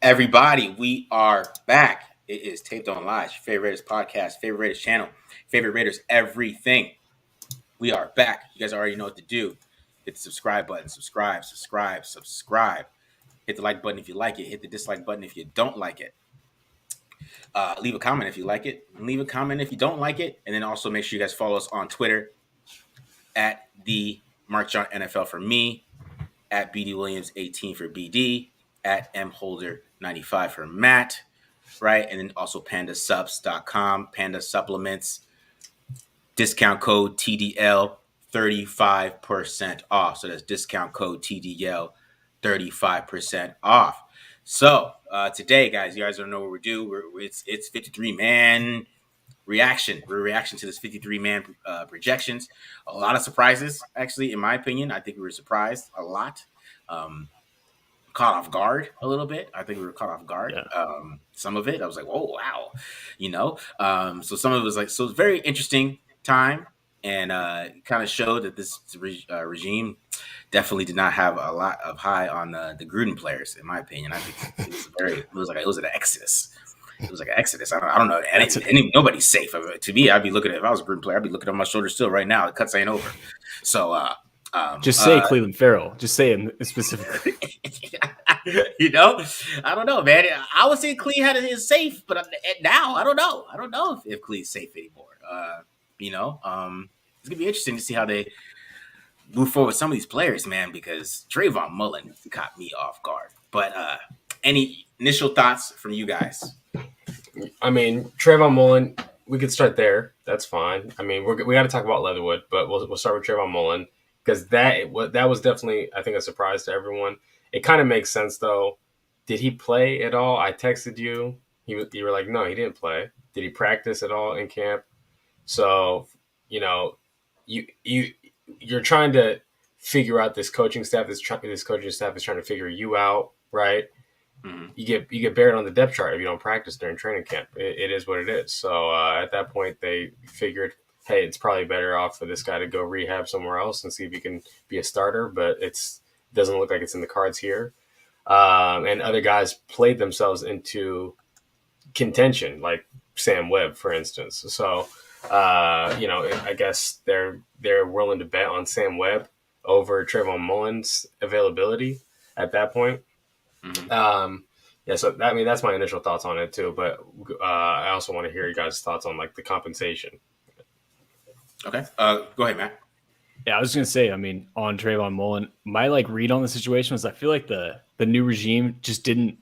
Everybody, we are back. It is Taped on Live, your favorite Raiders podcast, favorite Raiders channel, favorite Raiders everything. We are back. You guys already know what to do. Hit the subscribe button. Subscribe. Hit the like button if you like it. Hit the dislike button if you don't like it. Leave a comment if you like it. And leave a comment if you don't like it. And then also make sure you guys follow us on Twitter at the Mark John NFL for me, at BD Williams 18 for BD, at mholder95 for Matt, right? And then also pandasubs.com, Panda Supplements, discount code TDL 35% off. So that's discount code TDL 35% off. So today, guys, you guys don't know what we're doing. It's 53-man reaction. We're reaction to this 53-man projections. A lot of surprises, actually, in my opinion. I think we were surprised a lot. Caught off guard a little bit. I think we were caught off guard. Yeah. Some of it, I was like, "Oh, wow," So some of it was like, so it's very interesting time, and kind of showed that this regime definitely did not have a lot of high on the Gruden players, in my opinion. I think it was an exodus. It was like an exodus. I don't know. Nobody's safe. To me, I'd be looking at, if I was a Gruden player, I'd be looking on my shoulder still right now. The cuts ain't over. So just say Cleveland Farrell. Just say him specifically. I don't know, man. I would say Clee had his safe, but now I don't know. I don't know if Clee's safe anymore. It's gonna be interesting to see how they move forward with some of these players, man, because Trayvon Mullen caught me off guard. But any initial thoughts from you guys? I mean, Trayvon Mullen, we could start there. That's fine. I mean, we got to talk about Leatherwood, but we'll start with Trayvon Mullen because that was definitely, I think, a surprise to everyone. It kind of makes sense, though. Did he play at all? I texted you. You were like, no, he didn't play. Did he practice at all in camp? So, you're trying to figure out this coaching staff. This coaching staff is trying to figure you out, right? Mm-hmm. You get buried on the depth chart if you don't practice during training camp. It is what it is. So at that point, they figured, hey, it's probably better off for this guy to go rehab somewhere else and see if he can be a starter. But it doesn't look like it's in the cards here. And other guys played themselves into contention, like Sam Webb, for instance. So, I guess they're willing to bet on Sam Webb over Trayvon Mullen's availability at that point. Mm-hmm. So that's my initial thoughts on it too. But I also want to hear you guys' thoughts on like the compensation. Okay, go ahead, Matt. Yeah, I was gonna say, I mean, on Trayvon Mullen, my read on the situation was I feel like the new regime just didn't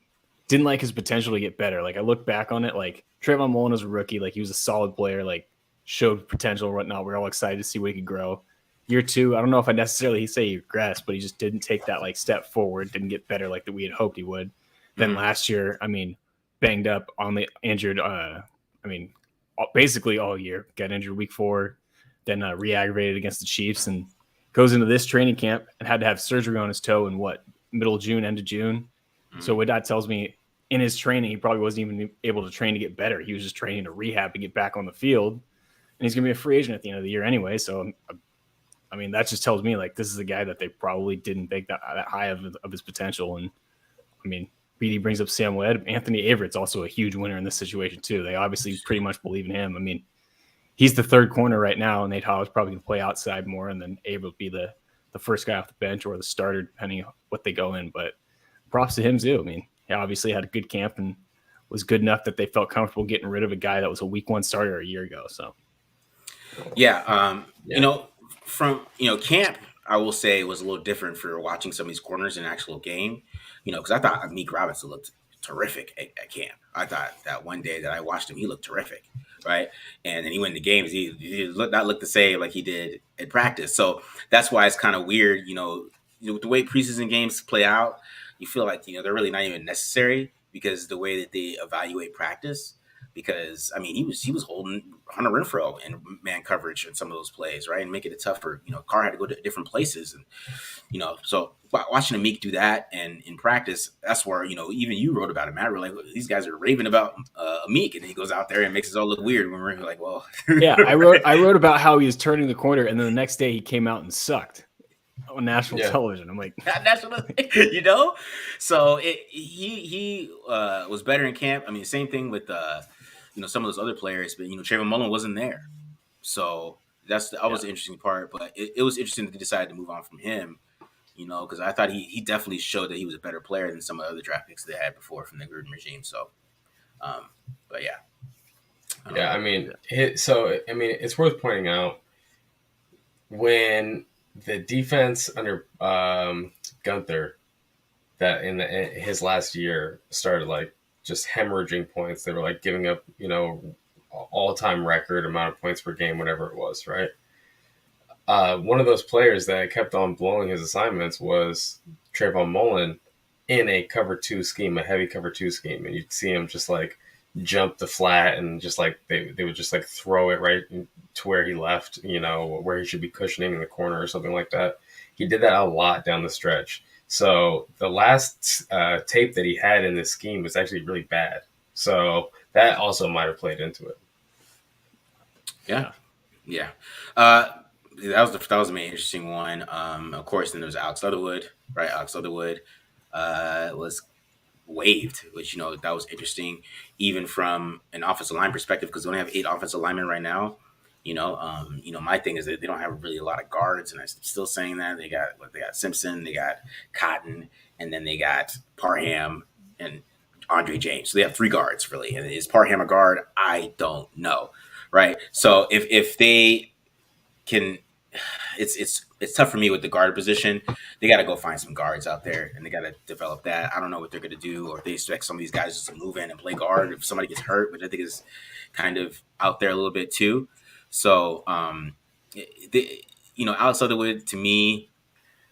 like his potential to get better. Like I look back on it, like Trayvon Mullen was a rookie, like he was a solid player, like showed potential or whatnot. We're all excited to see what he could grow. Year two, I don't know if I necessarily say he regressed, but he just didn't take that step forward, didn't get better like that we had hoped he would. Then last year, I mean, banged up on the injured. Basically all year, got injured week 4, then re-aggravated against the Chiefs, and goes into this training camp and had to have surgery on his toe in middle of June, end of June. So what that tells me, in his training, he probably wasn't even able to train to get better. He was just training to rehab to get back on the field, and he's gonna be a free agent at the end of the year anyway. So. I mean, that just tells me this is a guy that they probably didn't think that high of his potential. And I mean, BD brings up Sam Webb. Anthony Averett's also a huge winner in this situation too. They obviously pretty much believe in him. I mean, he's the third corner right now, and Nate Hobbs probably going to play outside more, and then Avery will be the first guy off the bench or the starter, depending on what they go in. But props to him too. I mean, he obviously had a good camp and was good enough that they felt comfortable getting rid of a guy that was a week 1 starter a year ago. So, yeah. From camp, I will say it was a little different for watching some of these corners in actual game, because I thought Meek Robinson looked terrific at camp. I thought that one day that I watched him, he looked terrific, right? And then he went into games, he did not look the same like he did at practice. So that's why it's kind of weird, with the way preseason games play out, you feel like they're really not even necessary because the way that they evaluate practice. Because I mean, he was holding Hunter Renfrow in man coverage in some of those plays, right, and making it tough for Carr had to go to different places, and so watching Amik do that and in practice, that's where even you wrote about it, Matt. We're like, these guys are raving about Amik, and then he goes out there and makes us all look weird when we're like, well, yeah, I wrote about how he was turning the corner, and then the next day he came out and sucked. on national television. I'm like, national, So he was better in camp. I mean, same thing with some of those other players, but Trayvon Mullen wasn't there, so that was the interesting part. But it was interesting that they decided to move on from him. Because I thought he definitely showed that he was a better player than some of the other draft picks they had before from the Gruden regime. So, but yeah. I mean, it's worth pointing out when the defense under Gunther, that in his last year started like just hemorrhaging points. They were like giving up, all-time record amount of points per game, whatever it was, right? One of those players that kept on blowing his assignments was Trayvon Mullen in a cover 2 scheme, a heavy cover 2 scheme. And you'd see him just like jump the flat and just like they would just like throw it right to where he left, where he should be cushioning in the corner or something like that. He did that a lot down the stretch. So the last tape that he had in this scheme was actually really bad. So that also might have played into it. Yeah. That was the main interesting one. Of course, then there was Alex Leatherwood, right? Alex Leatherwood was waived, which that was interesting, even from an offensive line perspective, because they only have 8 offensive linemen right now. My thing is that they don't have really a lot of guards, and I'm still saying that they got Simpson, they got Cotton, and then they got Parham and Andre James. So they have 3 guards really. And is Parham a guard? I don't know, right? So if they can, it's tough for me with the guard position. They got to go find some guards out there, and they got to develop that. I don't know what they're going to do, or if they expect some of these guys just to move in and play guard if somebody gets hurt, which I think is kind of out there a little bit too. So, Alex Leatherwood, to me,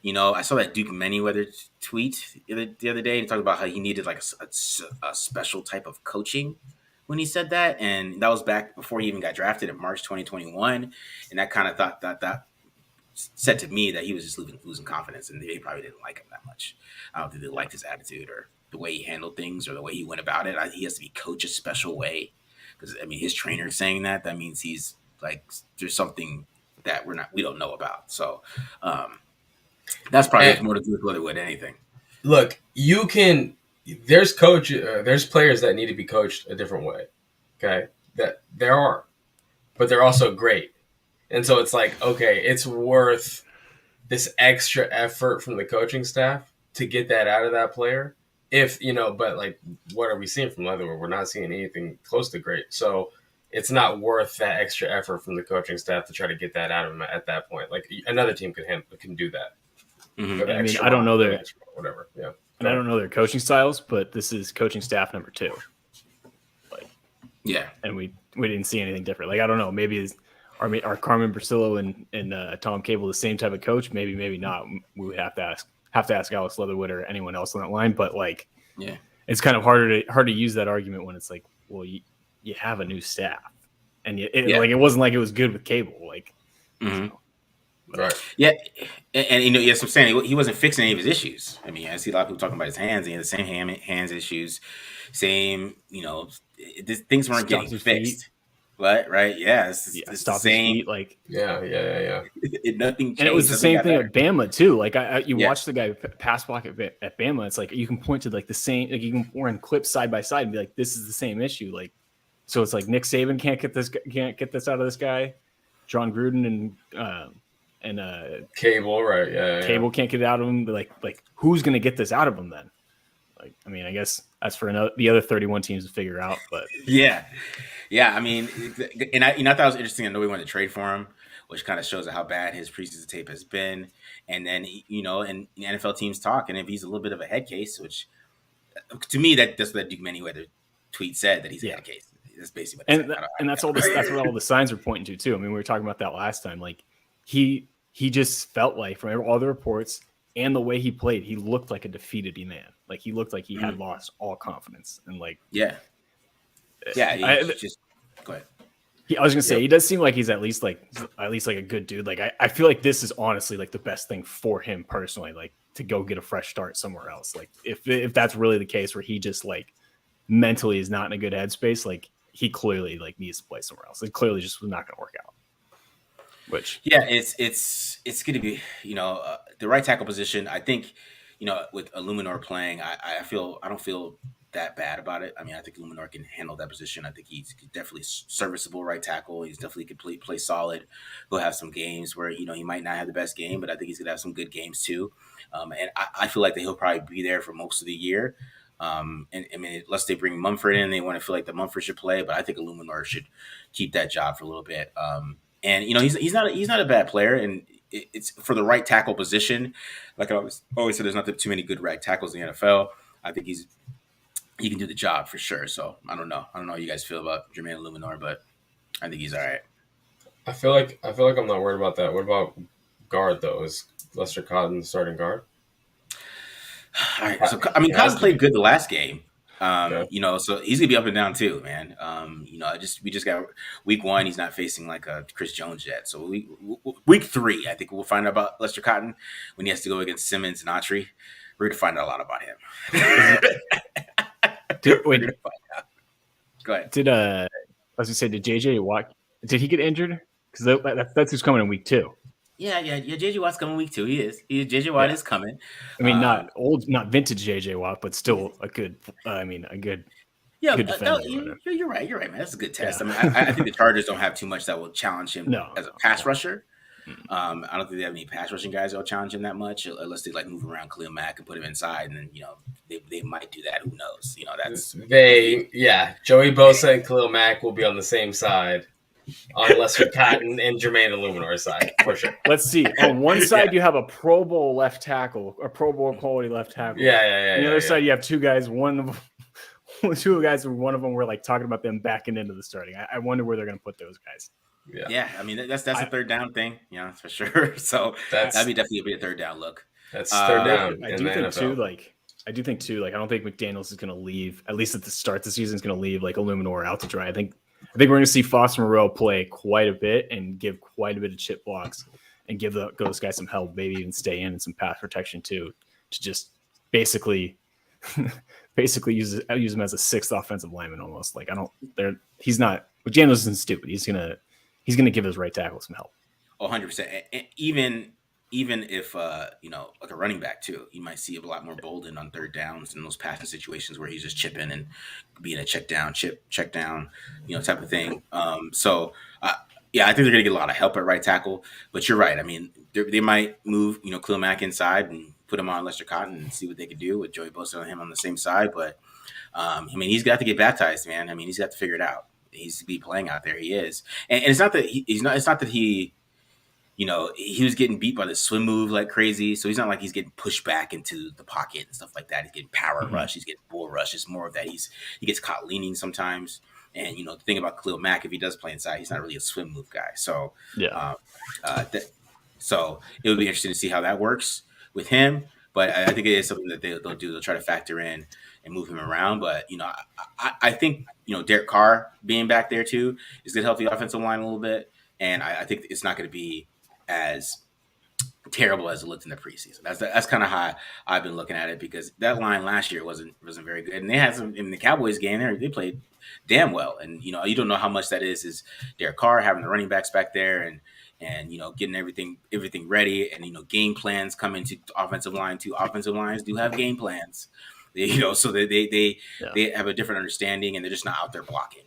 I saw that Duke Manyweather tweet the other day and talked about how he needed like a special type of coaching when he said that, and that was back before he even got drafted in March 2021, and that kind of thought that said to me that he was just losing confidence, and they probably didn't like him that much. I don't think they liked his attitude or the way he handled things or the way he went about it. He has to be coached a special way, because his trainer is saying that means he's like there's something that we don't know about. So that's probably more to do with Leatherwood than anything. Look, there's players that need to be coached a different way. Okay, that there are, but they're also great. And so it's like, okay, it's worth this extra effort from the coaching staff to get that out of that player. But like, what are we seeing from Leatherwood? We're not seeing anything close to great. So it's not worth that extra effort from the coaching staff to try to get that out of him at that point. Like another team can do that. Mm-hmm. I don't know their whatever. Yeah. And I don't know their coaching styles, but this is coaching staff number 2. Yeah. And we didn't see anything different. Like, I don't know, maybe are Carmen Bursillo and Tom Cable the same type of coach? Maybe not. We would have to ask Alex Leatherwood or anyone else on that line. But like, yeah, it's kind of hard to use that argument when it's like, well, you have a new staff, and like it wasn't like it was good with Cable, like. Mm-hmm. So. Right. Yeah, and yes, I'm saying he wasn't fixing any of his issues. I see a lot of people talking about his hands. He had the same hands issues, same things weren't getting fixed. What? Right? Yeah, it's the same. Feet, like yeah. Nothing changed. And it was the same thing at Bama too. Like you watch the guy pass block at Bama. It's like you can point to like the same. Like you can run clips side by side and be like, this is the same issue. Like, so it's like Nick Saban can't get this out of this guy. John Gruden and Cable, right? Yeah. Cable can't get it out of him. But like who's going to get this out of him then? Like, I guess that's for the other 31 teams to figure out. But yeah. I I thought it was interesting. I know we wanted to trade for him, which kind of shows how bad his preseason tape has been. And then and the NFL teams talk, and if he's a little bit of a head case, which to me that's what that Duke Manyweather tweet said, that he's a head case. That's basically what and that's all. That's what all the signs are pointing to too. We were talking about that last time. Like he just felt like from all the reports and the way he played, he looked like a defeated man. Like he looked like he had lost all confidence. And like yeah. Go ahead. I was gonna say he does seem like he's at least like a good dude. Like I feel like this is honestly like the best thing for him personally, like to go get a fresh start somewhere else. Like if that's really the case where he just like mentally is not in a good headspace, like he clearly like needs to play somewhere else. It clearly just was not gonna work out. Which it's going to be the right tackle position. I think with Illuminor playing, I don't feel that bad about it. I mean, I think Illuminor can handle that position. I think he's definitely serviceable right tackle. He's definitely play solid. He'll have some games where he might not have the best game, but I think he's gonna have some good games too. And I feel like that he'll probably be there for most of the year. And I mean, unless they bring Mumford in, they want to feel like the Mumford should play, but I think Illuminor should keep that job for a little bit. And he's not a bad player, and it's for the right tackle position. Like I always said, there's not too many good right tackles in the NFL. I think he can do the job for sure. So I don't know how you guys feel about Jermaine Illuminor, but I think he's all right. I feel like I'm not worried about that. What about guard though? Is Lester Cotton the starting guard? All right. So I mean, Cotton played good the last game. Okay. So he's gonna be up and down too, man. We just got week 1. He's not facing like a Chris Jones yet. So week 3, I think we'll find out about Lester Cotton when he has to go against Simmons and Autry. We're gonna find out a lot about him. Go ahead. I was gonna say, did JJ Watt? Did he get injured? Because that's who's coming in week 2. Yeah. JJ Watt's coming week 2. He is. JJ Watt is coming. I mean, not vintage JJ Watt, but still a good. A good. Yeah, good defender. You're right. You're right, man. That's a good test. Yeah. I mean, I think the Chargers don't have too much that will challenge him as a pass rusher. I don't think they have any pass rushing guys that will challenge him that much, unless they like move around Khalil Mack and put him inside, and then they might do that. Who knows? That's Joey Bosa and Khalil Mack will be on the same side. On Lester Cotton and Jermaine Illuminor's side, for sure. Let's see. On one side, you have a Pro Bowl left tackle, a Pro Bowl quality left tackle. Yeah. On the other side, you have two guys. One of them were like talking about them backing into the starting. I wonder where they're going to put those guys. Yeah. I mean, that's a third down thing, for sure. So that'd be definitely a third down look. That's third down. I do think too. I don't think McDaniels is going to leave. At least at the start of the season, is going to leave like Illuminor out to dry. I think we're going to see Foster Moreau play quite a bit and give quite a bit of chip blocks and give those guys some help, maybe even stay in and some pass protection too, to just basically use him as a 6th offensive lineman almost. Like he's not. McDaniels isn't stupid. He's gonna give his right tackle some help. 100%. Even if like a running back too, you might see a lot more Bolden on third downs in those passing situations where he's just chipping and being a check down, type of thing. I think they're gonna get a lot of help at right tackle. But you're right. I mean, they might move Khalil Mack inside and put him on Lester Cotton and see what they could do with Joey Bosa and him on the same side. But he's got to get baptized, man. I mean, he's got to figure it out. He's to be playing out there. He is, and it's not that he's not. It's not that he. He was getting beat by the swim move like crazy. So he's not like he's getting pushed back into the pocket and stuff like that. He's getting power rush. He's getting bull rush. It's more of that he gets caught leaning sometimes. And, the thing about Khalil Mack, if he does play inside, he's not really a swim move guy. So, so it would be interesting to see how that works with him. But I think it is something that they'll do. They'll try to factor in and move him around. But, I think, Derek Carr being back there too is going to help the offensive line a little bit. And I think it's not going to be as terrible as it looked in the preseason. That's kind of how I've been looking at it, because that line last year wasn't very good, and they had some in the Cowboys game there. They played damn well, and you don't know how much that is Derek Carr having the running backs back there and getting everything ready, and game plans come into offensive line too. Offensive lines do have game plans, so they have a different understanding, and they're just not out there blocking.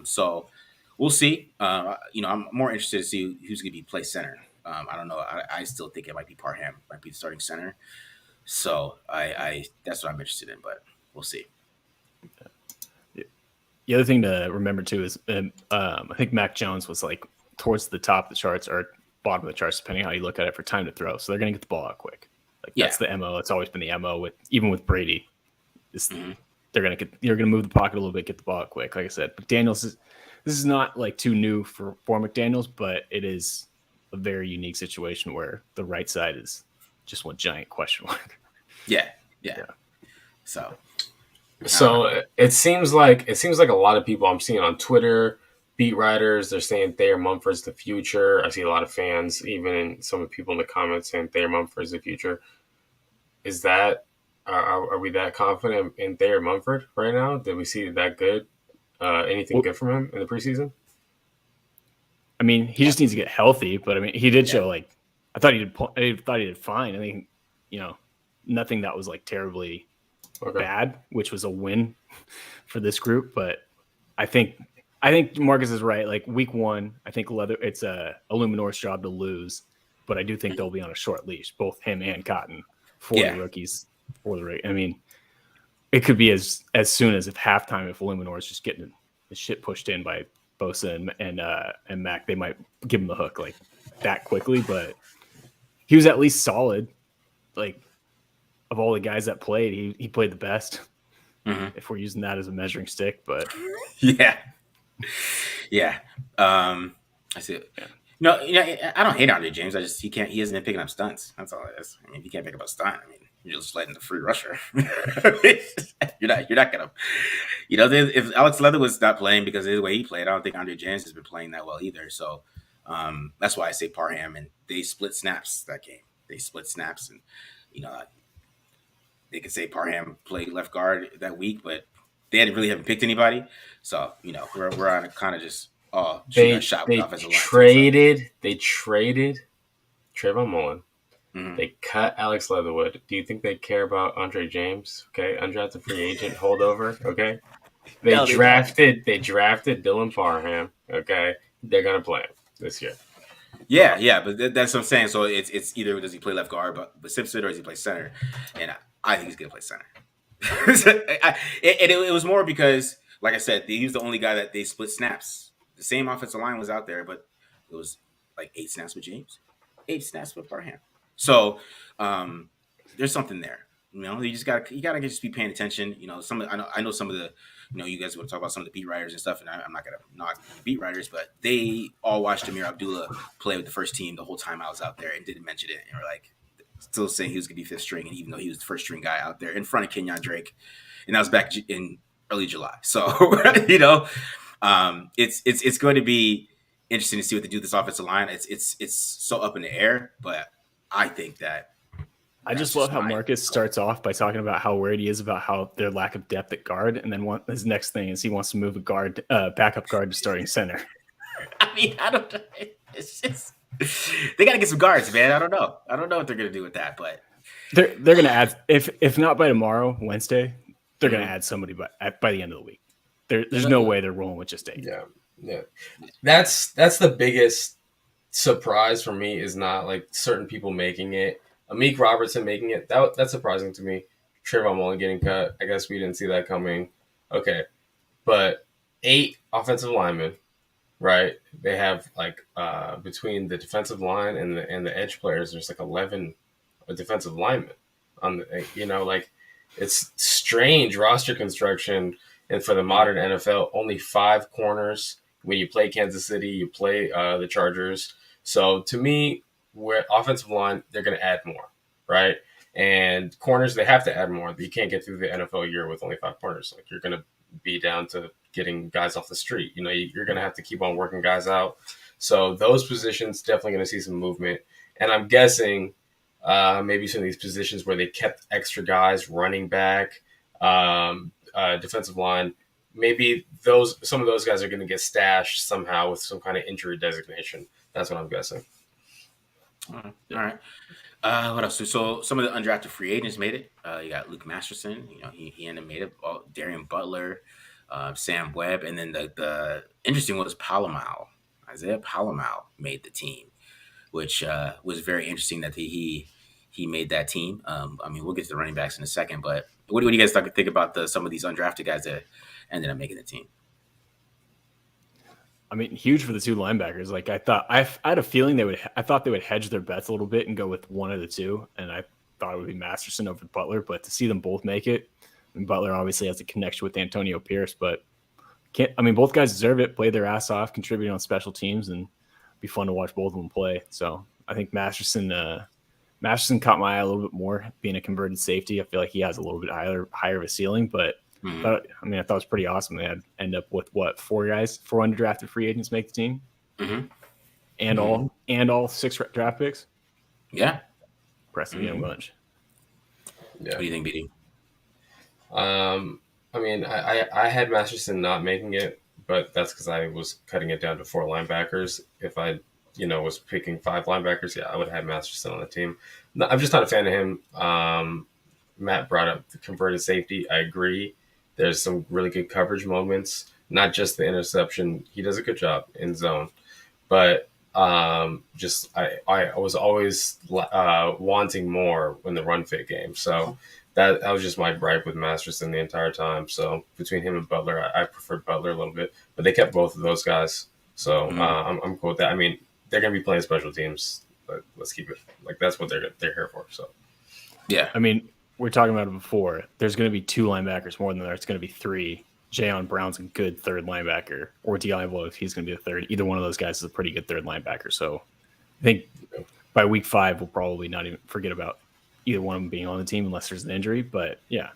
So. We'll see. I'm more interested to see who's going to be play center. I don't know. I still think it might be Parham, might be the starting center. So I that's what I'm interested in, but we'll see. The other thing to remember too is I think Mac Jones was like towards the top of the charts or bottom of the charts, depending on how you look at it, for time to throw. So they're going to get the ball out quick. That's the MO. It's always been the MO even with Brady. You're going to move the pocket a little bit, get the ball out quick. Like I said, McDaniels this is not like too new for McDaniels, but it is a very unique situation where the right side is just one giant question mark. Yeah. So it seems like a lot of people I'm seeing on Twitter, beat writers, they're saying Thayer Mumford's the future. I see a lot of fans, even some of the people in the comments, saying Thayer Mumford's the future. Is that are we that confident in Thayer Mumford right now? Did we see that good? Anything good from him in the preseason? mean, he just needs to get healthy. But I mean, he did show like I thought he did fine. I think nothing that was like terribly bad, which was a win for this group. But I think Marcus is right. Like week 1, I think it's a Illuminor's job to lose, but I do think they'll be on a short leash, both him and Cotton for the rookies. I mean, it could be as soon as halftime if Illuminor is just getting the shit pushed in by Bosa and Mac. They might give him the hook like that quickly, but he was at least solid. Like of all the guys that played, he played the best. If we're using that as a measuring stick, but yeah. I see it. Yeah. No, I don't hate Andre James. He hasn't been picking up stunts. That's all it is. I mean, if you can't pick up a stunt, I mean, you're just letting the free rusher. you're not gonna, if Alex Leather was not playing because of the way he played, I don't think Andre James has been playing that well either. So that's why I say Parham, and they split snaps that game. They split snaps, and they could say Parham played left guard that week, but they haven't picked anybody. So we're on a kind of just they traded Trayvon Mullen. They cut Alex Leatherwood. Do you think they care about Andre James? Okay, undrafted free agent holdover. Okay, they drafted Dylan Parham. Okay, they're gonna play him this year. Yeah, but that's what I'm saying. So it's either does he play left guard, but Simpson, or does he play center? And I think he's gonna play center. It was more because, like I said, he was the only guy that they split snaps. The same offensive line was out there, but it was like 8 snaps with James, 8 snaps with Parham. So there's something there. You gotta just be paying attention. I know some of the you guys want to talk about some of the beat writers and stuff, and I'm not gonna knock the beat writers, but they all watched Amir Abdullah play with the first team the whole time I was out there and didn't mention it, and were like still saying he was gonna be 5th string, and even though he was the 1st string guy out there in front of Kenyon Drake, and that was back in early July. So it's going to be interesting to see what they do with this offensive line. It's so up in the air, but I think that I just love how Marcus starts off by talking about how worried he is about how their lack of depth at guard, and then his next thing is he wants to move a backup guard to starting center. I mean, I don't know. It's just they got to get some guards, man. I don't know what they're gonna do with that, but they're gonna add if not by tomorrow, Wednesday, they're gonna add somebody by the end of the week. There's no way they're rolling with just 8. Yeah. That's the biggest surprise for me is not like certain people making it. Amik Robertson making it, that's surprising to me. Trayvon Mullen getting cut, I guess we didn't see that coming. Okay, but 8 offensive linemen, right? They have like between the defensive line and the edge players, there's like 11 defensive linemen on the, it's strange roster construction. And for the modern NFL, only 5 corners. When you play Kansas City, you play the Chargers. So to me, where offensive line, they're going to add more, right? And corners, they have to add more. You can't get through the NFL year with only 5 corners. Like you're going to be down to getting guys off the street. You're going to have to keep on working guys out. So those positions definitely going to see some movement. And I'm guessing maybe some of these positions where they kept extra guys, running back, defensive line, maybe some of those guys are going to get stashed somehow with some kind of injury designation. That's what I'm guessing. All right. What else? So some of the undrafted free agents made it. You got Luke Masterson. He ended up made it. Darian Butler, Sam Webb, and then the interesting one was Isaiah Palomal made the team, which was very interesting that he made that team. I mean, we'll get to the running backs in a second, but what do you guys think about some of these undrafted guys that ended up making the team? I mean, huge for the 2 linebackers. Like I had a feeling I thought they would hedge their bets a little bit and go with one of the 2, and I thought it would be Masterson over Butler. But to see them both make it, Butler obviously has a connection with Antonio Pierce, but both guys deserve it. Play their ass off, contributing on special teams, and be fun to watch both of them play. So I think Masterson caught my eye a little bit more, being a converted safety. I feel like he has a little bit higher of a ceiling, but I thought it was pretty awesome. They end up with 4 undrafted free agents make the team, and all 6 draft picks. Yeah, impressive young bunch. Yeah. What do you think, BD? I had Masterson not making it, but that's because I was cutting it down to 4 linebackers. If I, was picking 5 linebackers, yeah, I would have had Masterson on the team. No, I'm just not a fan of him. Matt brought up the converted safety. I agree. There's some really good coverage moments, not just the interception. He does a good job in zone, but just I was always wanting more in the run fit game. So that was just my gripe with Masterson the entire time. So between him and Butler, I preferred Butler a little bit, but they kept both of those guys. So I'm cool with that. I mean, they're going to be playing special teams, but let's keep it like that's what they're here for. So Yeah. I mean, we're talking about it before. There's going to be 2 linebackers more than there's going to be 3. Jayon Brown's a good third linebacker, or Diallo if he's going to be the third. Either one of those guys is a pretty good third linebacker. So I think by week 5, we'll probably not even forget about either one of them being on the team unless there's an injury. But yeah,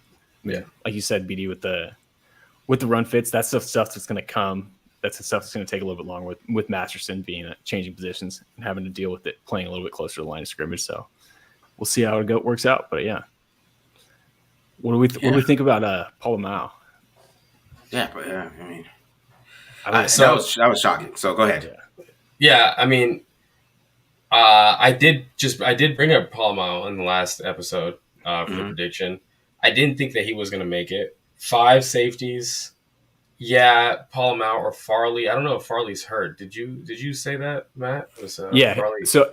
I mean, like you said, BD, with the run fits, that's the stuff that's going to come. That's the stuff that's going to take a little bit longer with Masterson being changing positions and having to deal with it, playing a little bit closer to the line of scrimmage. So we'll see how it works out. But yeah, what do we think about Polamalu? Yeah, but I mean, I that was shocking. So go ahead. Yeah, I mean, I did bring up Polamalu in the last episode for the prediction. I didn't think that he was going to make it. 5 safeties. Yeah, Polamalu or Farley. I don't know if Farley's hurt. Did you say that, Matt? Yeah. Farley? So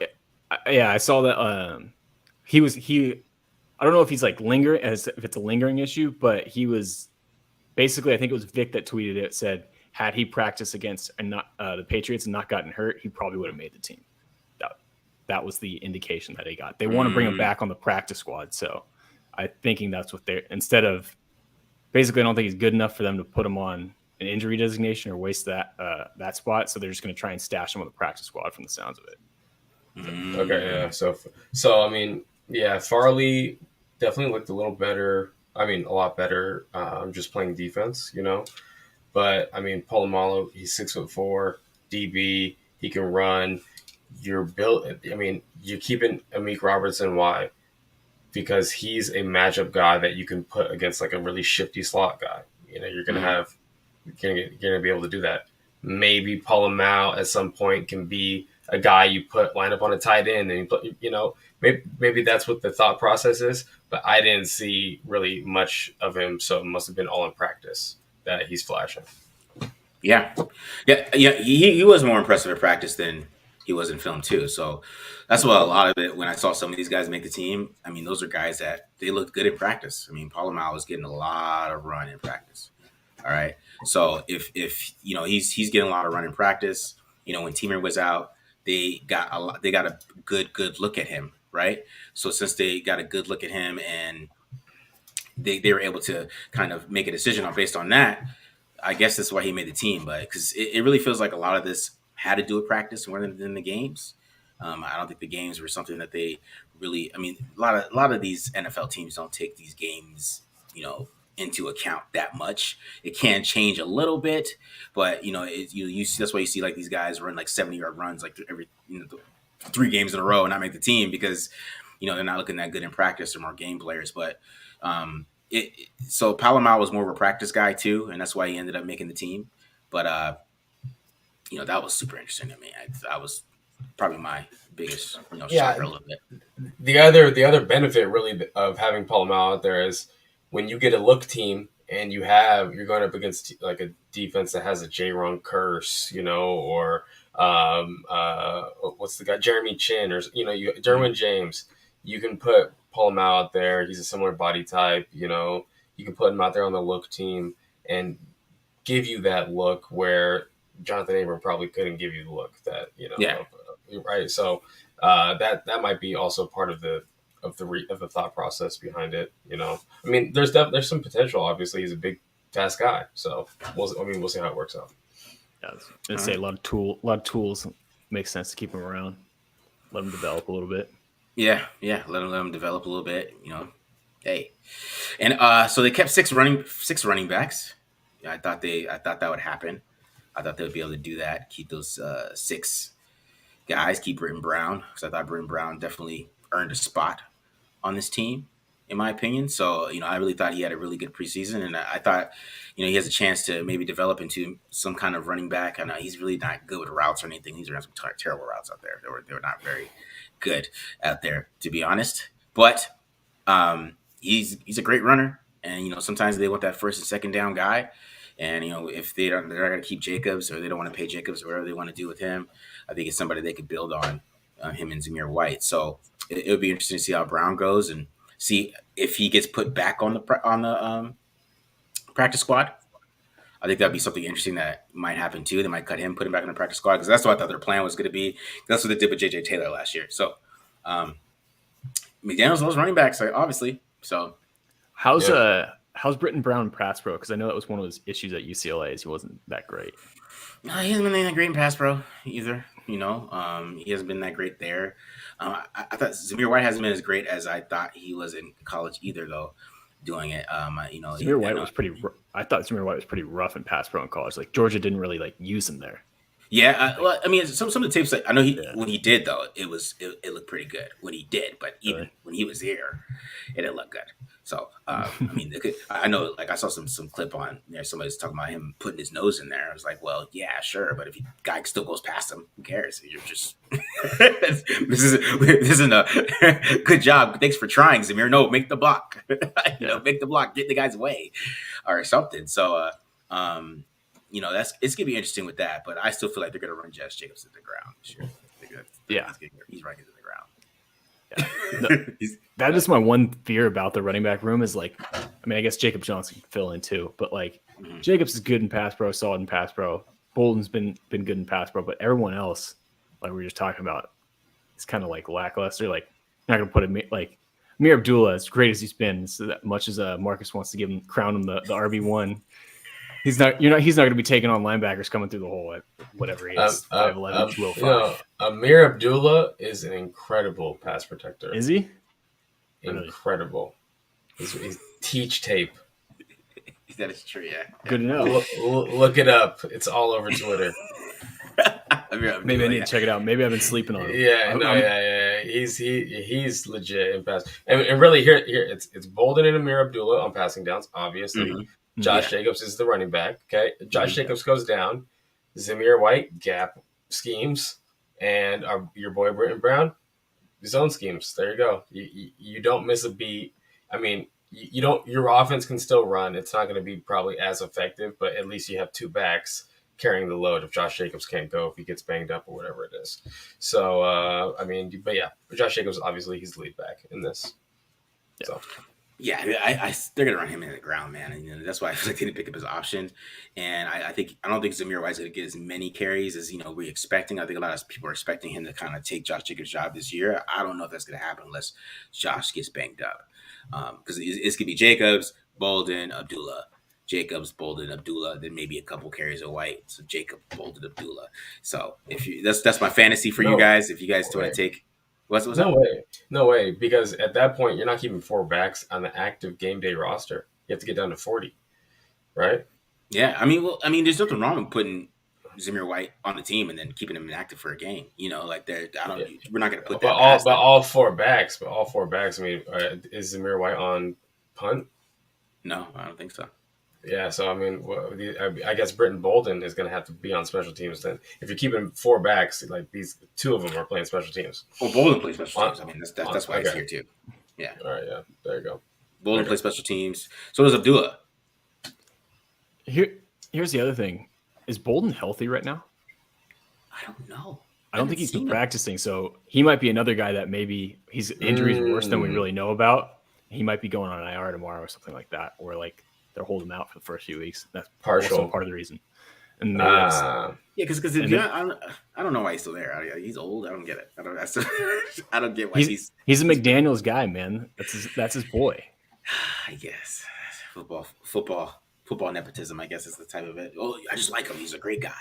yeah, I saw that. He. I don't know if he's like lingering, if it's a lingering issue, but he was basically. I think it was Vic that tweeted it. Said had he practiced against the Patriots and not gotten hurt, he probably would have made the team. That was the indication that he got. They want to bring him back on the practice squad, so I'm thinking that's what they're instead of. Basically, I don't think he's good enough for them to put him on an injury designation or waste that spot. So they're just going to try and stash him on the practice squad from the sounds of it. Okay, yeah. So I mean, yeah, Farley definitely looked a little better. I mean, a lot better. Just playing defense, But I mean, Polamalu, he's 6'4", DB. He can run. You're built. I mean, you're keeping Amik Robertson. Why? Because he's a matchup guy that you can put against like a really shifty slot guy. You're gonna you're gonna be able to do that. Maybe Polamalu at some point can be a guy you line up on a tight end, and maybe that's what the thought process is. But I didn't see really much of him, so it must have been all in practice that he's flashing. Yeah. He was more impressive in practice than he was in film too. So that's what a lot of it. When I saw some of these guys make the team, I mean, those are guys that they looked good in practice. I mean, Polamalu was getting a lot of run in practice. All right. So if he's getting a lot of run in practice, when Teamer was out, they got a good look at him. Right. So since they got a good look at him and they were able to kind of make a decision based on that, I guess that's why he made the team. But because it really feels like a lot of this had to do with practice more than the games. I don't think the games were something that they really. I mean, a lot of these NFL teams don't take these games, into account that much. It can change a little bit, but you see, that's why you see like these guys run like 70-yard runs like every 3 games in a row and not make the team because they're not looking that good in practice. They're more game players, but. So Polamalu was more of a practice guy too, and that's why he ended up making the team. But that was super interesting to me. That was probably my biggest shocker a little bit. The other benefit really of having Polamalu out there is when you get a look team and you're going up against like a defense that has a J-Ron Curse, or what's the guy, Jeremy Chin, or Derwin James. You can put Polamalu out there. He's a similar body type. You can put him out there on the look team and give you that look where Jonathan Abram probably couldn't give you the look that right. So that might be also part of the thought process behind it. I mean, there's some potential. Obviously, he's a big, fast guy. So we'll see how it works out. Yeah, I'd say a lot of tools makes sense to keep him around. Let him develop a little bit. Yeah. Let them develop a little bit. Hey, and so they kept six running backs. Yeah, I thought that would happen. I thought they would be able to do that. Keep those 6 guys. Keep Britton Brown because I thought Britton Brown definitely earned a spot on this team. in my opinion. So, I really thought he had a really good preseason, and I thought, he has a chance to maybe develop into some kind of running back. I know he's really not good with routes or anything. He's ran some terrible routes out there. They were not very good out there, to be honest. But he's a great runner, and sometimes they want that first and second down guy. And if they're not going to keep Jacobs, or they don't want to pay Jacobs, or whatever they want to do with him, I think it's somebody they could build on, him and Zamir White. So it would be interesting to see how Brown goes and see if he gets put back on the practice squad. I think that'd be something interesting that might happen too. They might cut him, put him back in the practice squad, because that's what I thought their plan was going to be. That's what they did with JJ Taylor last year. So McDaniels loves running backs, obviously. So how's Britton Brown in pass pro? Because I know that was one of his issues at UCLA. Is he wasn't that great. No, he hasn't been that great in pass pro either. He hasn't been that great there. I thought Zamir White hasn't been as great as I thought he was in college either, though. Doing it, Zamir White was pretty. I thought Zamir White was pretty rough in pass pro in college. Like Georgia didn't really use him there. Yeah, well, I mean, some of the tapes, I know when he did though, it looked pretty good when he did, but even when he was here, it didn't look good. So I mean, I know, I saw some clip on there. Somebody's talking about him putting his nose in there. I was like, well, yeah, sure, but if the guy still goes past him, who cares? You're just this isn't a good job. Thanks for trying, Zamir. No, make the block. Make the block. Get in the guy's way, or something. So it's gonna be interesting with that, but I still feel like they're gonna run Josh Jacobs to the ground this year. He's running to the ground. Yeah. That is my one fear about the running back room is I guess Jacob Johnson can fill in too, but Jacobs is good in pass pro, solid in pass pro. Bolden's been good in pass pro, but everyone else, like we were just talking about, is kind of lackluster. Not gonna put him Amir Abdullah, as great as he's been, so that much as Marcus wants to crown him the RB1. He's not going to be taking on linebackers coming through the hole at whatever he is, 5'11", 205. Amir Abdullah is an incredible pass protector. Is he? Incredible. He's teach tape. That is true, yeah. Good to know. Look it up. It's all over Twitter. Maybe I need to check it out. Maybe I've been sleeping on him. Yeah. He's legit in pass. And really here it's Bolden and Amir Abdullah on passing downs, obviously. Mm-hmm. Josh Jacobs is the running back. Okay. Josh Jacobs goes down. Zamir White, gap schemes. And your boy Britton Brown, zone schemes. There you go. You don't miss a beat. I mean, your offense can still run. It's not going to be probably as effective, but at least you have two backs carrying the load if Josh Jacobs can't go, if he gets banged up or whatever it is. So, but Josh Jacobs, obviously, he's the lead back in this. Yeah. So. Yeah, they're gonna run him into the ground, man, and that's why I feel like they didn't pick up his option. And I don't think Zamir White's gonna get as many carries as we're expecting. I think a lot of people are expecting him to kind of take Josh Jacobs' job this year. I don't know if that's gonna happen unless Josh gets banged up, because it's gonna be Jacobs, Bolden, Abdullah, Jacobs, Bolden, Abdullah, then maybe a couple carries of White. So Jacob, Bolden, Abdullah. So that's my fantasy for you guys. If you guys want to take. What's No way, because at that point you're not keeping four backs on the active game day roster. You have to get down to 40, right? Yeah, I mean, there's nothing wrong with putting Zamir White on the team and then keeping him inactive for a game. We're not going to put that. But all four backs. I mean, is Zamir White on punt? No, I don't think so. Yeah, so I mean, I guess Britton Bolden is going to have to be on special teams. Then, if you're keeping four backs, these two of them are playing special teams. Well, Bolden plays special teams. I mean, that's why he's here too. Yeah. All right. Yeah. There you go. Bolden plays special teams. So does Abdullah. Here's the other thing: is Bolden healthy right now? I don't know. I don't think he's been practicing, so he might be another guy that maybe his injury is worse than we really know about. He might be going on an IR tomorrow or something like that, or they're holding him out for the first few weeks. That's also part of the reason. And because I don't know why he's still there. He's old. I don't get it. I don't get why he's a McDaniels guy, man. That's his boy. I guess football nepotism. I guess is the type of it. Oh, I just like him. He's a great guy.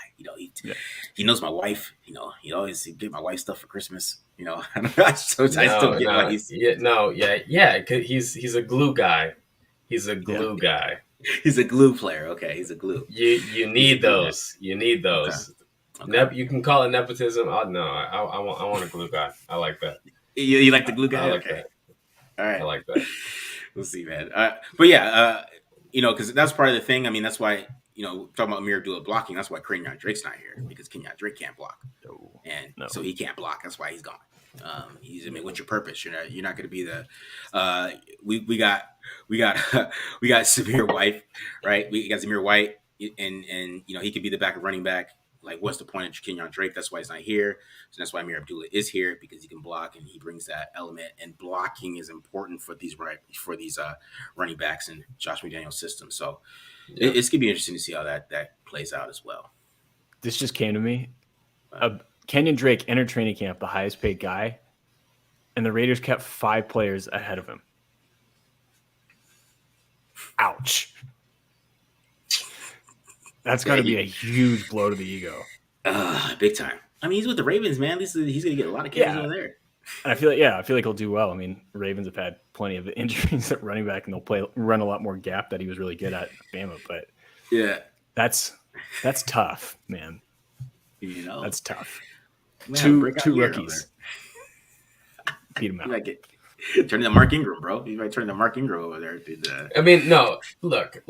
He knows my wife. He always get my wife stuff for Christmas. I still get why he's he's a glue guy. He's a glue guy. He's a glue player. Okay, he's a glue. You need those. You need those. Okay. You can call it nepotism. I want a glue guy. I like that. You like the glue guy? I like that. All right. I like that. We'll see, man. But yeah, because that's part of the thing. I mean, that's why talking about Amir Abdullah blocking. That's why Kenyon Drake's not here because Kenyon Drake can't block, and so he can't block. That's why he's gone. What's your purpose? You're not going to be the. We got Zamir White, right? We got Zamir White, and he could be the backup running back. Like, what's the point of Kenyon Drake? That's why he's not here. So that's why Amir Abdullah is here, because he can block and he brings that element. And blocking is important for these running backs in Josh McDaniel's system. So it's gonna be interesting to see how that plays out as well. This just came to me. Kenyon Drake entered training camp, the highest paid guy, and the Raiders kept 5 players ahead of him. Ouch. That's got to be a huge blow to the ego. Big time. I mean, he's with the Ravens, man. He's going to get a lot of carries over there. And I feel like he'll do well. I mean, the Ravens have had plenty of injuries at running back, and they'll run a lot more gap that he was really good at Bama. But yeah, that's tough, man. That's tough. Man, two rookies beat him out. Turn to Mark Ingram, bro. You might turn to Mark Ingram over there. I mean, no. Look.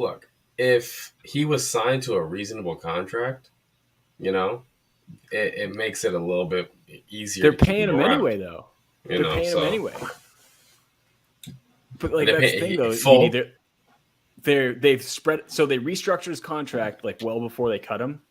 If he was signed to a reasonable contract, it makes it a little bit easier. They're paying him anyway, though. They're paying him anyway. But that's the thing, though. They've spread. So they restructured his contract well before they cut him.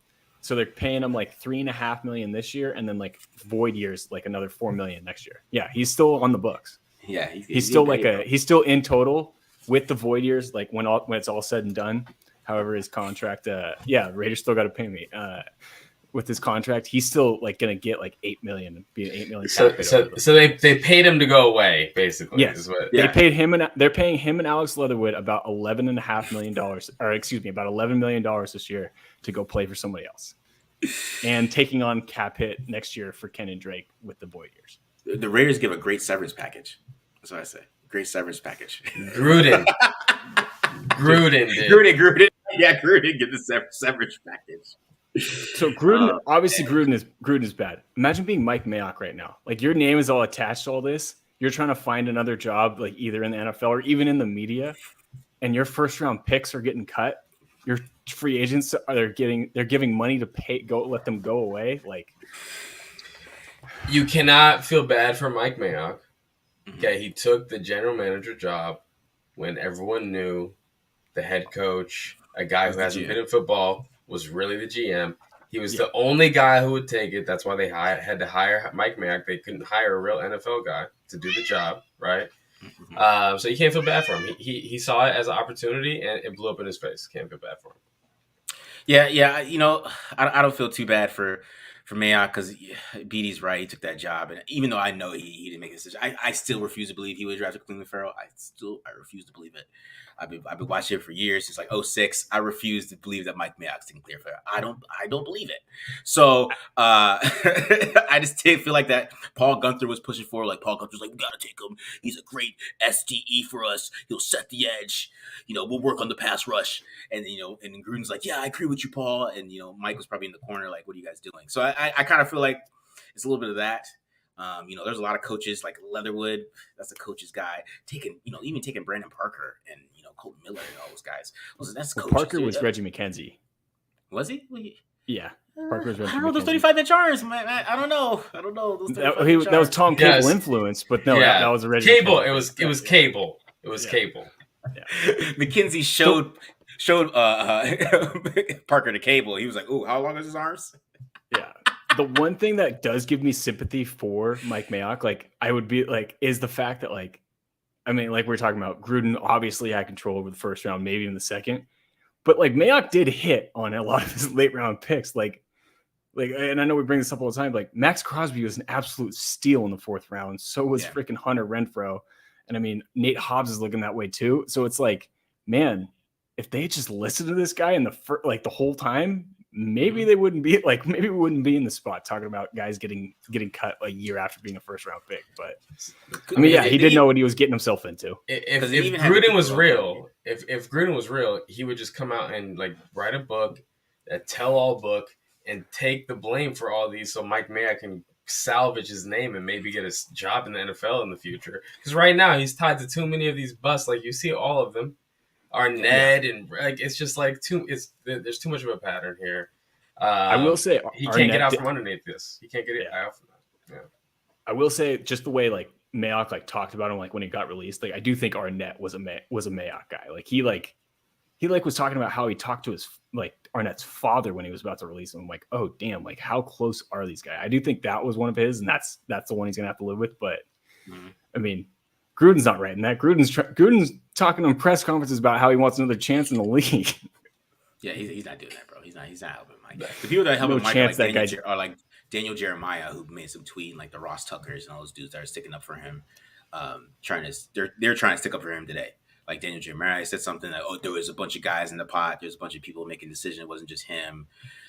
So they're paying him $3.5 million this year, and then void years another $4 million next year. Yeah, he's still on the books. Yeah, he's still he's still in total with the void years, when it's all said and done. However, his contract, Raiders still got to pay me. With his contract, he's still gonna get $8 million, be an $8 million. So they paid him to go away, basically. Yes, they paid him, and they're paying him and Alex Leatherwood about $11.5 million, or excuse me, about $11 million this year to go play for somebody else, and taking on cap hit next year for Kenyon Drake with the void years. The Raiders give a great severance package. That's what I say. Great severance package. Gruden. Gruden. Yeah, Gruden get the severance package. So Gruden, obviously Gruden is bad. Imagine being Mike Mayock right now. Your name is all attached to all this. You're trying to find another job, either in the NFL or even in the media, and your first round picks are getting cut. Your free agents they're giving money to let them go away. You cannot feel bad for Mike Mayock. Okay, he took the general manager job when everyone knew the head coach, a guy who hasn't been in football, was really the GM. He was the only guy who would take it. That's why they had to hire Mike Mayock. They couldn't hire a real NFL guy to do the job, right? So you can't feel bad for him. He saw it as an opportunity, and it blew up in his face. Can't feel bad for him. Yeah. I don't feel too bad for Mayock, because BD's right. He took that job, and even though I know he didn't make a decision, I still refuse to believe he would draft Cleveland Farrell. I refuse to believe it. I've been watching it for years since 2006. I refuse to believe that Mike Mayock's taking Cleveland Farrell. I don't believe it. So I just didn't feel like that. Paul Gunther was pushing for. Paul Gunther's we gotta take him. He's a great SDE for us. He'll set the edge. We'll work on the pass rush. And and Gruden's yeah, I agree with you, Paul. And Mike was probably in the corner what are you guys doing? So I kind of feel like it's a little bit of that. There's a lot of coaches like Leatherwood. That's a coach's guy. Even taking Brandon Parker and Colton Miller and all those guys. That's coaches. Parker was Reggie McKenzie. Was he? Yeah, Parker was Reggie. I don't know those 35-inch arms. I don't know. That was Tom Cable influence, but no, that was a Reggie Cable. McKenzie. It was Cable. It was Cable. Yeah. McKenzie showed Parker to Cable. He was "Ooh, how long is his arms?" Yeah. The one thing that does give me sympathy for Mike Mayock, I would be is the fact that we're talking about, Gruden obviously had control over the first round, maybe in the second, but Mayock did hit on a lot of his late round picks. And I know we bring this up all the time, Max Crosby was an absolute steal in the fourth round. So was freaking Hunter Renfrow. And Nate Hobbs is looking that way too. So it's man, if they just listened to this guy in the whole time, maybe they wouldn't be maybe we wouldn't be in the spot talking about guys getting cut a year after being a first round pick. But he did know what he was getting himself into. If Gruden was real, if Gruden was real, he would just come out and write a book, a tell-all book, and take the blame for all these, so Mike Mayock can salvage his name and maybe get a job in the NFL in the future. Because right now he's tied to too many of these busts. Like you see all of them, Arnett, and like it's just like there's too much of a pattern here. I will say he can't get out from underneath this. He can't get out from that. Yeah. I will say just the way like Mayock like talked about him like when he got released. Like I do think Arnett was a Mayock guy. Like he was talking about how he talked to his like Arnett's father when he was about to release him. I'm like, oh damn, like how close are these guys? I do think that was one of his, and that's the one he's gonna have to live with. But I mean, Gruden's not writing that. Gruden's talking on press conferences about how he wants another chance in the league. Yeah, he's not doing that, bro. He's not helping Mike. The people that help him, Mike, are like Daniel Jeremiah, who made some tweet, like the Ross Tuckers and all those dudes that are sticking up for him. They're trying to stick up for him today. Like Daniel Jeremiah said something like, "Oh, there was a bunch of guys in the pot. There's a bunch of people making decisions. It wasn't just him."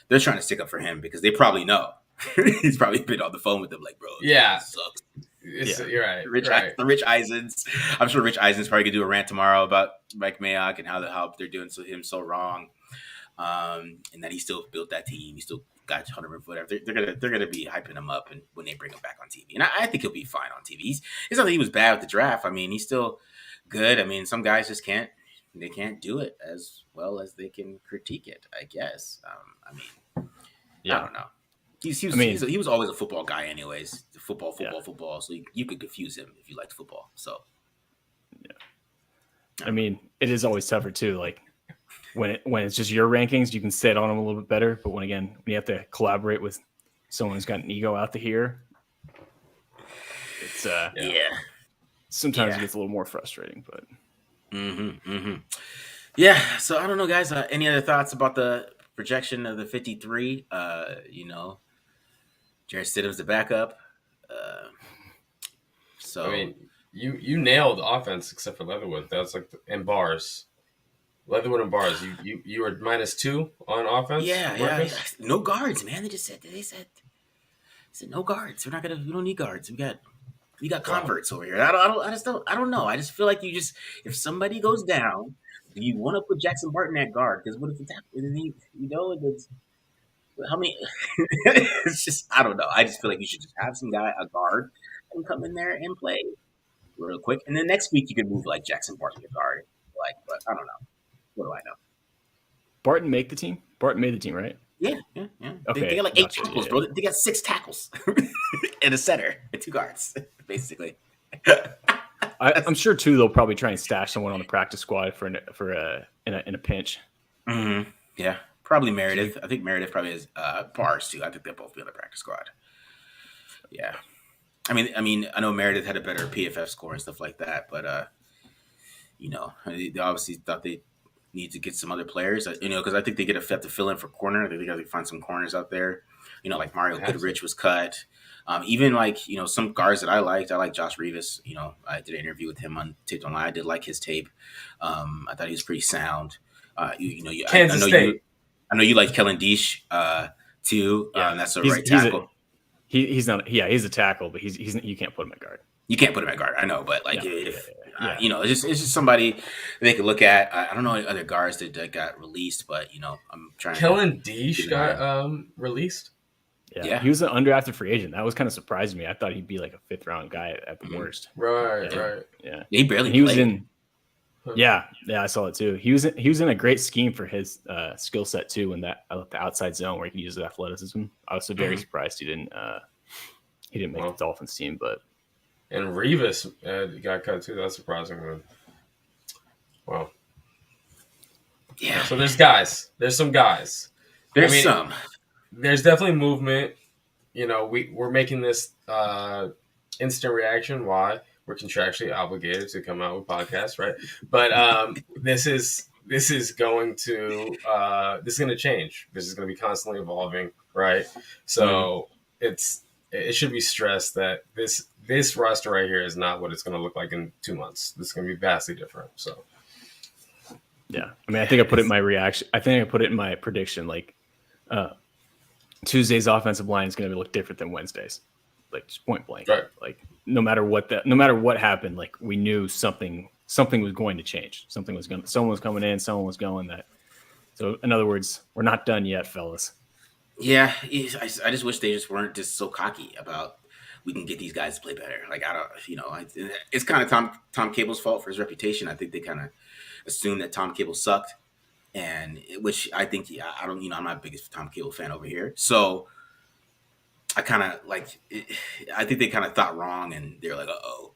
They're trying to stick up for him because they probably know. He's probably been on the phone with them, like, "Bro, yeah, sucks." You're right. Rich Eisens. I'm sure Rich Eisen's probably gonna do a rant tomorrow about Mike Mayock and how they're doing him so wrong, and that he still built that team. He still got 100 whatever. They're gonna be hyping him up and when they bring him back on TV. And I think he'll be fine on TV. It's not that he was bad with the draft. I mean, he's still good. I mean, some guys just can't do it as well as they can critique it, I guess. I don't know. He was always a football guy anyways. Football. So you could confuse him if you liked football. So yeah. I mean, it is always tougher too. Like when it's just your rankings, you can sit on them a little bit better. But when you have to collaborate with someone who's got an ego out here, it's sometimes it gets a little more frustrating. But yeah. So I don't know, guys. Any other thoughts about the projection of the 53? Jarrett Stidham's the backup. So I mean, you nailed offense except for Leatherwood. That's like and bars. Leatherwood and bars. You were -2 on offense. Yeah. No guards, man. They said no guards. We don't need guards. We got converts over here. I don't know. I just feel like if somebody goes down, you want to put Jackson Barton at guard because what if it's how many? It's just I don't know. I just feel like you should just have a guard, and come in there and play real quick, and then next week you could move like Jackson Barton to guard. But I don't know. What do I know? Barton made the team, right? Yeah. Okay. They got like 8 tackles, bro. They got 6 tackles and a center and 2 guards, basically. I'm sure too. They'll probably try and stash someone on the practice squad in a pinch. Mm-hmm. Yeah. Probably Meredith. I think Meredith probably has bars too. I think they'll both be on the practice squad. Yeah. I mean, I know Meredith had a better PFF score and stuff like that, but they obviously thought they need to get some other players. Because I think they have to fill in for corner. I think they got to find some corners out there. Like Mario Goodrich was cut. Even like some guards that I liked. I like Josh Rivas. I did an interview with him on Taped Online. I did like his tape. I thought he was pretty sound. Kansas State. I know you like Kellen Deesh too. Yeah. That's a right tackle. He's not. Yeah, he's a tackle, but he's you can't put him at guard. You can't put him at guard. I know, but like it's just somebody they could look at. I don't know any other guards that got released, but I'm trying. Kellen Deesh got released. Yeah, he was an undrafted free agent. That was kind of surprising me. I thought he'd be like a 5th round guy at the worst. Right. Yeah, he barely. He was in. Yeah, I saw it too. He was in a great scheme for his skill set too, in that the outside zone where he could use his athleticism. I was very surprised he didn't make the Dolphins team, but and Rivas got cut too. That's surprising. Well, yeah. So there's guys. There's some guys. There's definitely movement. We're making this instant reaction. Why? We're contractually obligated to come out with podcasts, right? But this is going to change. This is going to be constantly evolving, right? So it should be stressed that this roster right here is not what it's going to look like in 2 months. This is going to be vastly different. So yeah, I think I put it in my reaction. I think I put it in my prediction. Like Tuesday's offensive line is going to look different than Wednesday's. Like just point blank. Right. Like no matter what happened, like we knew something was going to change. Someone was coming in, someone was going that. So in other words, we're not done yet, fellas. Yeah, I just wish they just weren't just so cocky about we can get these guys to play better. Like I don't, it's kind of Tom Cable's fault for his reputation. I think they kind of assumed that Tom Cable sucked, and which I think I don't, I'm not the biggest Tom Cable fan over here, so I kind of I think they kind of thought wrong, and they're like, oh.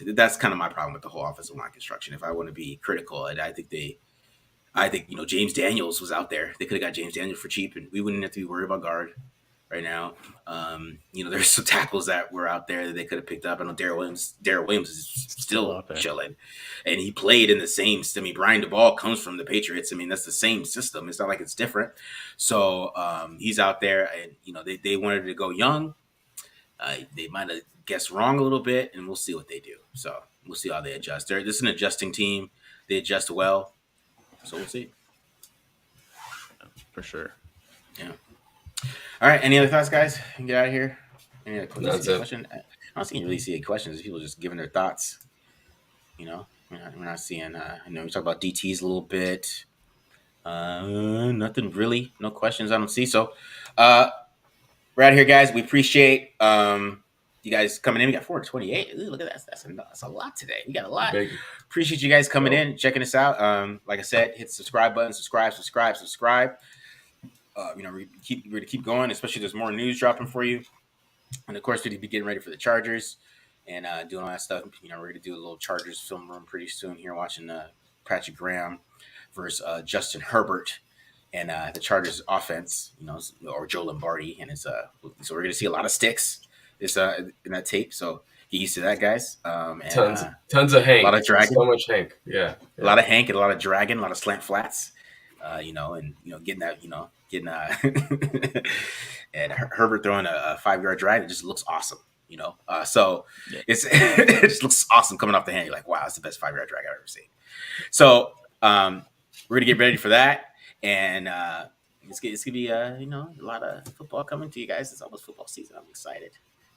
That's kind of my problem with the whole offensive line construction. If I want to be critical, and I think James Daniels was out there. They could have got James Daniels for cheap, and we wouldn't have to be worried about guard right now. There's some tackles that were out there that they could have picked up. I know Darrell Williams is still chilling, and he played in the same. I mean, Brian DeBall comes from the Patriots. I mean, that's the same system. It's not like it's different. So he's out there, and they wanted to go young. They might have guessed wrong a little bit, and we'll see what they do. So we'll see how they adjust. This is an adjusting team. They adjust well. So we'll see. For sure. Yeah. All right. Any other thoughts, guys? We can get out of here. Any other question? I don't really see any questions. People just giving their thoughts. We're not seeing. We talk about DTs a little bit. Nothing really. No questions. I don't see. So, we're out of here, guys. We appreciate you guys coming in. We got 428. Ooh, look at that. That's a lot today. We got a lot. Appreciate you guys coming in, checking us out. Like I said, hit the subscribe button. Subscribe. We're going to keep going, especially there's more news dropping for you. And of course, we're going to be getting ready for the Chargers and doing all that stuff. We're going to do a little Chargers film room pretty soon here, watching Patrick Graham versus Justin Herbert and the Chargers offense, or Joe Lombardi. And so we're going to see a lot of sticks in that tape. So get used to that, guys. Tons of Hank. A lot of Dragon. So much Hank. Yeah. A lot of Hank and a lot of Dragon, a lot of slant flats. Getting that, and Herbert throwing a 5-yard drag, it just looks awesome, So it just looks awesome coming off the hand. You're like, wow, it's the best 5-yard drag I've ever seen. So we're gonna get ready for that, and it's gonna be a lot of football coming to you guys. It's almost football season. I'm excited.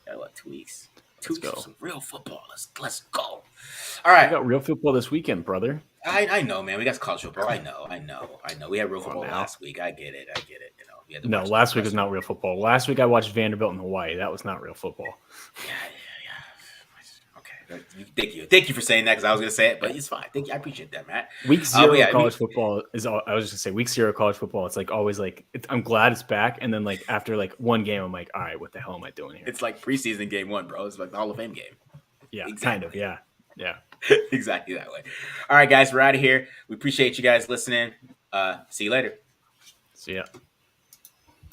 Got 2 weeks. Let's go. Some real football. Let's go. All right. We got real football this weekend, brother. I know, man. We got college football. I know. We had real football last week. I get it. No, last week was not real football. Last week I watched Vanderbilt in Hawaii. That was not real football. Yeah. Okay. Thank you for saying that, because I was going to say it, but it's fine. Thank you. I appreciate that, Matt. Week 0 college football is all. I was just going to say, week 0 college football. It's like always like I'm glad it's back, and then like after like one game, I'm like, all right, what the hell am I doing here? It's like preseason game 1, bro. It's like the Hall of Fame game. Yeah, kind of. Yeah. Exactly that way. All right, guys, we're out of here. We appreciate you guys listening. See you later. See ya.